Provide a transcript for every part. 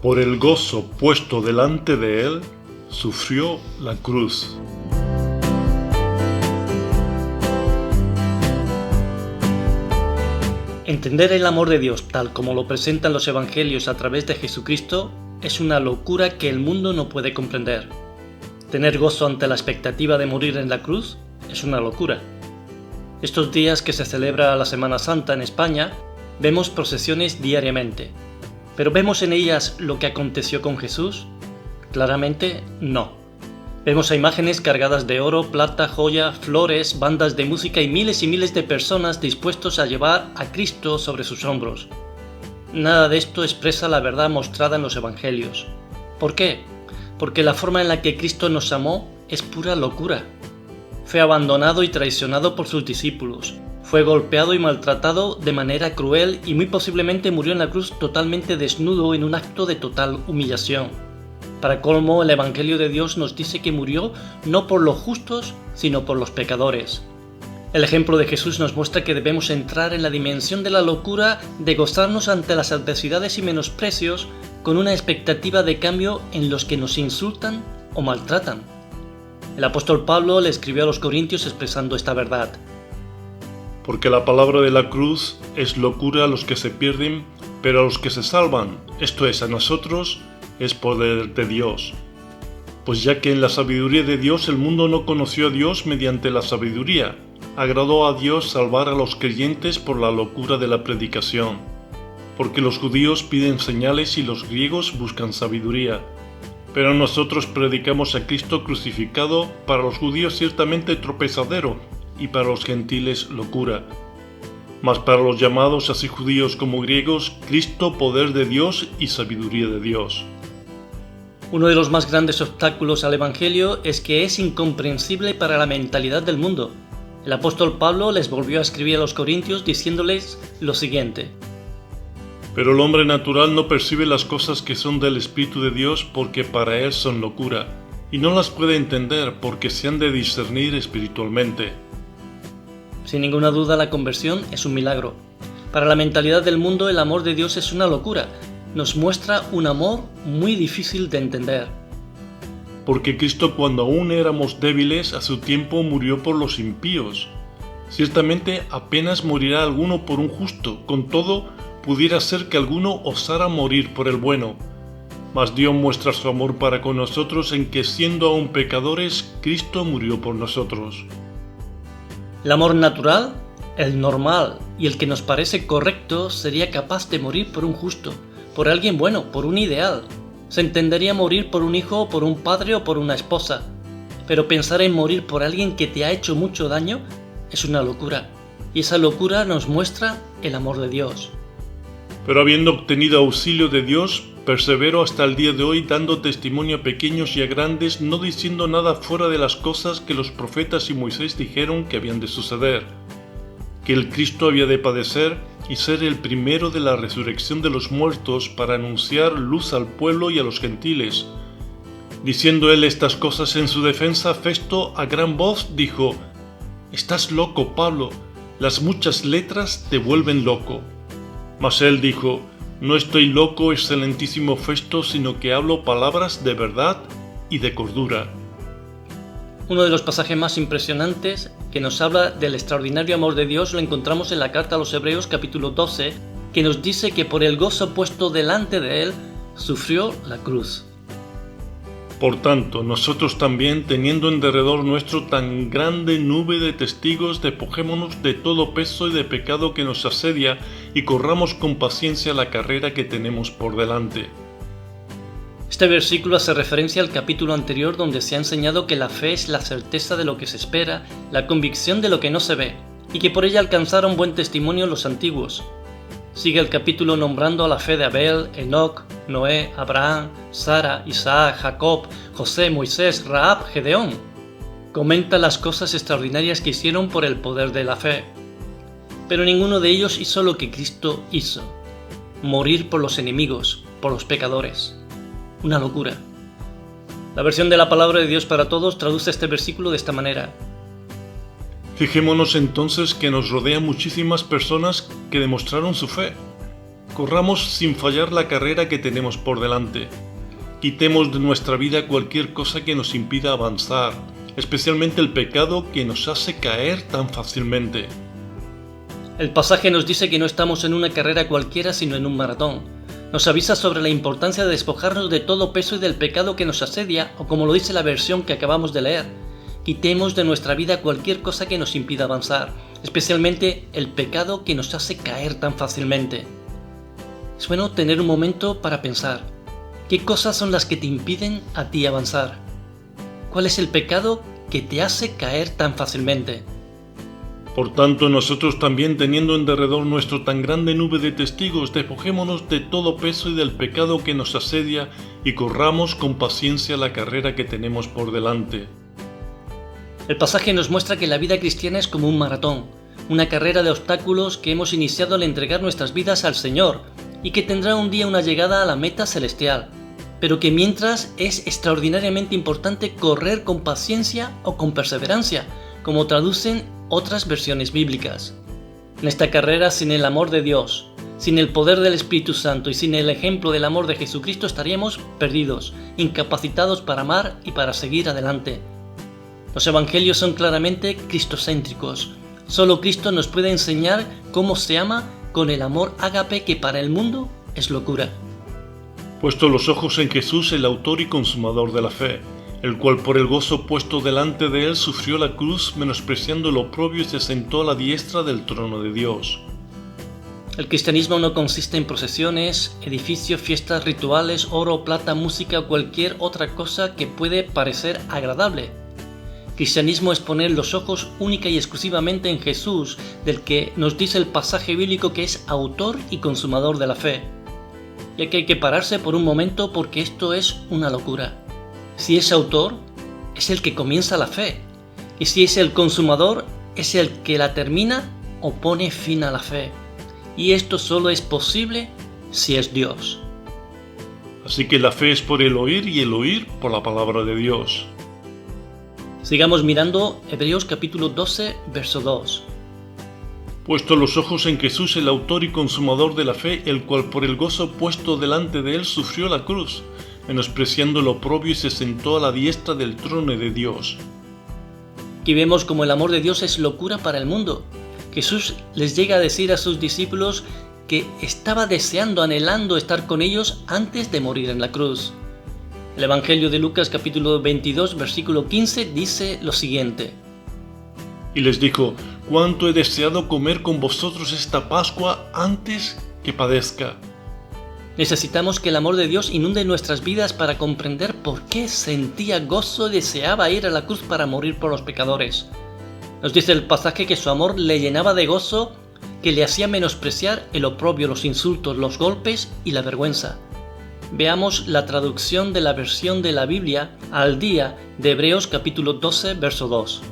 Por el gozo puesto delante de él, sufrió la cruz. Entender el amor de Dios tal como lo presentan los evangelios a través de Jesucristo es una locura que el mundo no puede comprender. Tener gozo ante la expectativa de morir en la cruz es una locura. Estos días que se celebra la Semana Santa en España, vemos procesiones diariamente. ¿Pero vemos en ellas lo que aconteció con Jesús? Claramente no. Vemos a imágenes cargadas de oro, plata, joya, flores, bandas de música y miles de personas dispuestos a llevar a Cristo sobre sus hombros. Nada de esto expresa la verdad mostrada en los evangelios. ¿Por qué? Porque la forma en la que Cristo nos amó es pura locura. Fue abandonado y traicionado por sus discípulos. Fue golpeado y maltratado de manera cruel y muy posiblemente murió en la cruz totalmente desnudo en un acto de total humillación. Para colmo, el Evangelio de Dios nos dice que murió no por los justos, sino por los pecadores. El ejemplo de Jesús nos muestra que debemos entrar en la dimensión de la locura de gozarnos ante las adversidades y menosprecios con una expectativa de cambio en los que nos insultan o maltratan. El apóstol Pablo le escribió a los Corintios expresando esta verdad. Porque la palabra de la cruz es locura a los que se pierden, pero a los que se salvan, esto es, a nosotros, es poder de Dios. Pues ya que en la sabiduría de Dios el mundo no conoció a Dios mediante la sabiduría, agradó a Dios salvar a los creyentes por la locura de la predicación. Porque los judíos piden señales y los griegos buscan sabiduría. Pero nosotros predicamos a Cristo crucificado, para los judíos ciertamente tropezadero, y para los gentiles locura. Mas para los llamados así judíos como griegos, Cristo poder de Dios y sabiduría de Dios. Uno de los más grandes obstáculos al Evangelio es que es incomprensible para la mentalidad del mundo. El apóstol Pablo les volvió a escribir a los Corintios diciéndoles lo siguiente. Pero el hombre natural no percibe las cosas que son del Espíritu de Dios porque para él son locura, y no las puede entender porque se han de discernir espiritualmente. Sin ninguna duda, la conversión es un milagro. Para la mentalidad del mundo, el amor de Dios es una locura. Nos muestra un amor muy difícil de entender. Porque Cristo, cuando aún éramos débiles, a su tiempo murió por los impíos. Ciertamente apenas morirá alguno por un justo, con todo, pudiera ser que alguno osara morir por el bueno. Mas Dios muestra su amor para con nosotros en que, siendo aún pecadores, Cristo murió por nosotros. El amor natural, el normal y el que nos parece correcto sería capaz de morir por un justo, por alguien bueno, por un ideal. Se entendería morir por un hijo, por un padre o por una esposa. Pero pensar en morir por alguien que te ha hecho mucho daño es una locura. Y esa locura nos muestra el amor de Dios. Pero habiendo obtenido auxilio de Dios, persevero hasta el día de hoy dando testimonio a pequeños y a grandes, no diciendo nada fuera de las cosas que los profetas y Moisés dijeron que habían de suceder. Que el Cristo había de padecer y ser el primero de la resurrección de los muertos para anunciar luz al pueblo y a los gentiles. Diciendo él estas cosas en su defensa, Festo a gran voz dijo: «Estás loco, Pablo, las muchas letras te vuelven loco». Mas él dijo: «No estoy loco, excelentísimo Festo, sino que hablo palabras de verdad y de cordura». Uno de los pasajes más impresionantes que nos habla del extraordinario amor de Dios lo encontramos en la carta a los Hebreos capítulo 12, que nos dice que por el gozo puesto delante de él, sufrió la cruz. Por tanto, nosotros también, teniendo en derredor nuestro tan grande nube de testigos, despojémonos de todo peso y de pecado que nos asedia, y corramos con paciencia la carrera que tenemos por delante. Este versículo hace referencia al capítulo anterior donde se ha enseñado que la fe es la certeza de lo que se espera, la convicción de lo que no se ve, y que por ella alcanzaron buen testimonio los antiguos. Sigue el capítulo nombrando a la fe de Abel, Enoc, Noé, Abraham, Sara, Isaac, Jacob, José, Moisés, Rahab, Gedeón. Comenta las cosas extraordinarias que hicieron por el poder de la fe. Pero ninguno de ellos hizo lo que Cristo hizo: morir por los enemigos, por los pecadores. Una locura. La versión de la Palabra de Dios para Todos traduce este versículo de esta manera: Fijémonos entonces que nos rodean muchísimas personas que demostraron su fe. corramos sin fallar la carrera que tenemos por delante. Quitemos de nuestra vida cualquier cosa que nos impida avanzar, especialmente el pecado que nos hace caer tan fácilmente. El pasaje nos dice que no estamos en una carrera cualquiera, sino en un maratón. Nos avisa sobre la importancia de despojarnos de todo peso y del pecado que nos asedia, o como lo dice la versión que acabamos de leer, quitemos de nuestra vida cualquier cosa que nos impida avanzar, especialmente el pecado que nos hace caer tan fácilmente. Es bueno tener un momento para pensar, ¿qué cosas son las que te impiden a ti avanzar? ¿Cuál es el pecado que te hace caer tan fácilmente? Por tanto, nosotros también, teniendo en derredor nuestro tan grande nube de testigos, despojémonos de todo peso y del pecado que nos asedia y corramos con paciencia la carrera que tenemos por delante. El pasaje nos muestra que la vida cristiana es como un maratón, una carrera de obstáculos que hemos iniciado al entregar nuestras vidas al Señor y que tendrá un día una llegada a la meta celestial, pero que mientras es extraordinariamente importante correr con paciencia o con perseverancia, como traducen otras versiones bíblicas. En esta carrera, sin el amor de Dios, sin el poder del Espíritu Santo y sin el ejemplo del amor de Jesucristo estaríamos perdidos, incapacitados para amar y para seguir adelante. Los evangelios son claramente cristocéntricos. Solo Cristo nos puede enseñar cómo se ama con el amor ágape que para el mundo es locura. Puesto los ojos en Jesús, el autor y consumador de la fe, el cual por el gozo puesto delante de él sufrió la cruz, menospreciando el oprobio, y se sentó a la diestra del trono de Dios. El cristianismo no consiste en procesiones, edificios, fiestas, rituales, oro, plata, música o cualquier otra cosa que puede parecer agradable. Cristianismo es poner los ojos única y exclusivamente en Jesús, del que nos dice el pasaje bíblico que es autor y consumador de la fe. Y aquí hay que pararse por un momento porque esto es una locura. Si es autor, es el que comienza la fe. Y si es el consumador, es el que la termina o pone fin a la fe. Y esto solo es posible si es Dios. Así que la fe es por el oír y el oír por la palabra de Dios. Sigamos mirando Hebreos capítulo 12, verso 2. Puesto los ojos en Jesús, el autor y consumador de la fe, el cual por el gozo puesto delante de él sufrió la cruz, menospreciando el oprobio, y se sentó a la diestra del trono de Dios. Aquí vemos como el amor de Dios es locura para el mundo. Jesús les llega a decir a sus discípulos que estaba deseando, anhelando estar con ellos antes de morir en la cruz. El Evangelio de Lucas capítulo 22 versículo 15 dice lo siguiente: Y les dijo: «Cuánto he deseado comer con vosotros esta Pascua antes que padezca». Necesitamos que el amor de Dios inunde nuestras vidas para comprender por qué sentía gozo y deseaba ir a la cruz para morir por los pecadores. Nos dice el pasaje que su amor le llenaba de gozo, que le hacía menospreciar el oprobio, los insultos, los golpes y la vergüenza. Veamos la traducción de la versión de la Biblia al día de Hebreos capítulo 12, verso 2.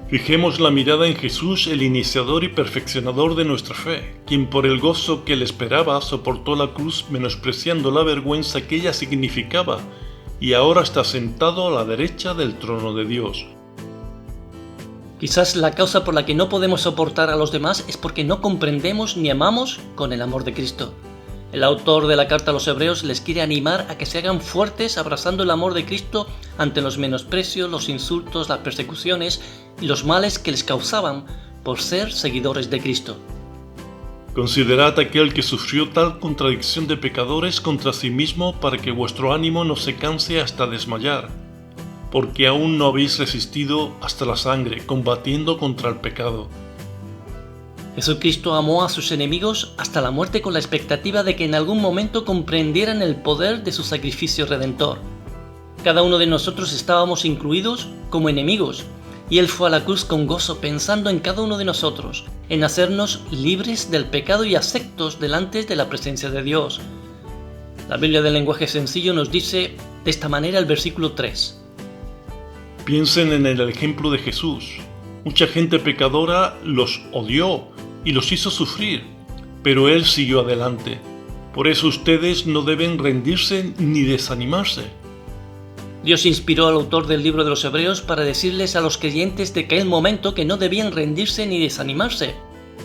Fijemos la mirada en Jesús, el iniciador y perfeccionador de nuestra fe, quien por el gozo que le esperaba soportó la cruz, menospreciando la vergüenza que ella significaba, y ahora está sentado a la derecha del trono de Dios. Quizás la causa por la que no podemos soportar a los demás es porque no comprendemos ni amamos con el amor de Cristo. El autor de la carta a los Hebreos les quiere animar a que se hagan fuertes abrazando el amor de Cristo ante los menosprecios, los insultos, las persecuciones y los males que les causaban por ser seguidores de Cristo. Considerad aquel que sufrió tal contradicción de pecadores contra sí mismo, para que vuestro ánimo no se canse hasta desmayar, porque aún no habéis resistido hasta la sangre, combatiendo contra el pecado. Jesucristo amó a sus enemigos hasta la muerte con la expectativa de que en algún momento comprendieran el poder de su sacrificio redentor. Cada uno de nosotros estábamos incluidos como enemigos, y Él fue a la cruz con gozo pensando en cada uno de nosotros, en hacernos libres del pecado y aceptos delante de la presencia de Dios. La Biblia del lenguaje sencillo nos dice de esta manera el versículo 3. Piensen en el ejemplo de Jesús. Mucha gente pecadora los odió y los hizo sufrir, pero Él siguió adelante. Por eso ustedes no deben rendirse ni desanimarse. Dios inspiró al autor del libro de los Hebreos para decirles a los creyentes de aquel momento que no debían rendirse ni desanimarse.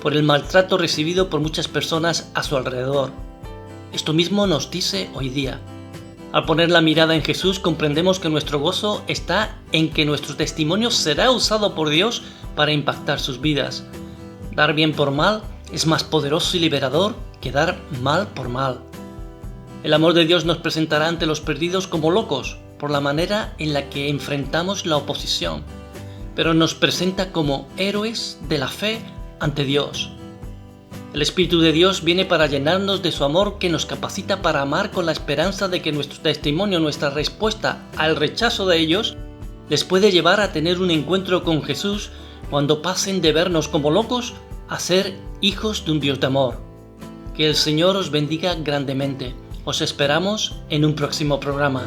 por el maltrato recibido por muchas personas a su alrededor. Esto mismo nos dice hoy día. Al poner la mirada en Jesús, comprendemos que nuestro gozo está en que nuestro testimonio será usado por Dios para impactar sus vidas. Dar bien por mal es más poderoso y liberador que dar mal por mal. El amor de Dios nos presentará ante los perdidos como locos por la manera en la que enfrentamos la oposición, pero nos presenta como héroes de la fe ante Dios. El Espíritu de Dios viene para llenarnos de su amor que nos capacita para amar con la esperanza de que nuestro testimonio, nuestra respuesta al rechazo de ellos, les puede llevar a tener un encuentro con Jesús cuando pasen de vernos como locos a ser hijos de un Dios de amor. Que el Señor os bendiga grandemente. Os esperamos en un próximo programa.